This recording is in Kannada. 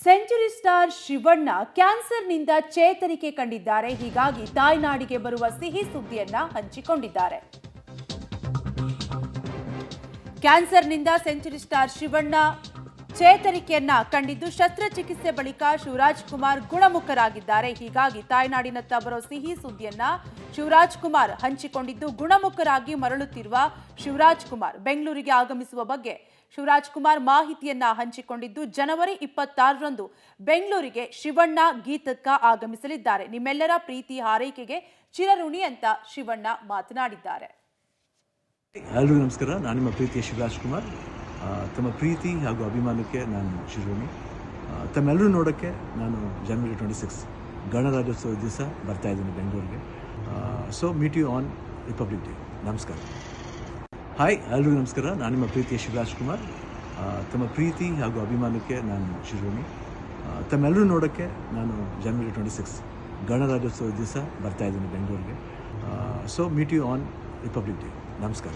ಸೆಂಚುರಿ ಸ್ಟಾರ್ ಶಿವಣ್ಣ ಕ್ಯಾನ್ಸರ್ನಿಂದ ಚೇತರಿಕೆ ಕಂಡಿದ್ದಾರೆ. ಹೀಗಾಗಿ ತಾಯ್ನಾಡಿಗೆ ಬರುವ ಸಿಹಿ ಸುದ್ದಿಯನ್ನ ಹಂಚಿಕೊಂಡಿದ್ದಾರೆ. ಕ್ಯಾನ್ಸರ್ನಿಂದ ಸೆಂಚುರಿ ಸ್ಟಾರ್ ಶಿವಣ್ಣ ಚೇತರಿಕೆಯನ್ನ ಕಂಡಿದ್ದು ಶಸ್ತ್ರಚಿಕಿತ್ಸೆ ಬಳಿಕ ಶಿವರಾಜ್ ಕುಮಾರ್ ಗುಣಮುಖರಾಗಿದ್ದಾರೆ. ಹೀಗಾಗಿ ತಾಯ್ನಾಡಿನತ್ತ ಬರೋ ಸಿಹಿ ಸುದ್ದಿಯನ್ನ ಶಿವರಾಜ್ ಕುಮಾರ್ ಹಂಚಿಕೊಂಡಿದ್ದು, ಗುಣಮುಖರಾಗಿ ಮರಳುತ್ತಿರುವ ಶಿವರಾಜ್ ಕುಮಾರ್ ಬೆಂಗಳೂರಿಗೆ ಆಗಮಿಸುವ ಬಗ್ಗೆ ಶಿವರಾಜ್ ಕುಮಾರ್ ಮಾಹಿತಿಯನ್ನ ಹಂಚಿಕೊಂಡಿದ್ದು, ಜನವರಿ 26ರಂದು ಬೆಂಗಳೂರಿಗೆ ಶಿವಣ್ಣ ಗೀತಕ್ಕ ಆಗಮಿಸಲಿದ್ದಾರೆ. ನಿಮ್ಮೆಲ್ಲರ ಪ್ರೀತಿ ಹಾರೈಕೆಗೆ ಚಿರಋಣಿ ಅಂತ ಶಿವಣ್ಣ ಮಾತನಾಡಿದ್ದಾರೆ. ಎಲ್ಲರಿಗೂ ನಮಸ್ಕಾರ. ನಾನು ನಿಮ್ಮ ಪ್ರೀತಿಯ ಶಿವರಾಜ್ ಕುಮಾರ್. ತಮ್ಮ ಪ್ರೀತಿ ಹಾಗೂ ಅಭಿಮಾನಕ್ಕೆ ನಾನು ಚಿರಋಣಿ. ತಮ್ಮೆಲ್ಲರೂ ನೋಡೋಕ್ಕೆ ನಾನು ಜನವರಿ 26 ಗಣರಾಜ್ಯೋತ್ಸವ ದಿವಸ ಬರ್ತಾ ಇದ್ದೀನಿ ಬೆಂಗಳೂರಿಗೆ. So meet you on Republic Day. ನಮಸ್ಕಾರ. ಹಾಯ್, ಎಲ್ಲರಿಗೂ ನಮಸ್ಕಾರ. ನಾನು ನಿಮ್ಮ ಪ್ರೀತಿಯ ಶಿವರಾಜ್ ಕುಮಾರ್. ತಮ್ಮ ಪ್ರೀತಿ ಹಾಗೂ ಅಭಿಮಾನಕ್ಕೆ ನಾನು ಚಿರಋಣಿ. ತಮ್ಮೆಲ್ಲರೂ ನೋಡೋಕ್ಕೆ ನಾನು ಜನವರಿ 26 ಗಣರಾಜ್ಯೋತ್ಸವ ದಿವಸ ಬರ್ತಾ ಇದ್ದೀನಿ ಬೆಂಗಳೂರಿಗೆ. So meet you on Republic Day. ನಮಸ್ಕಾರ.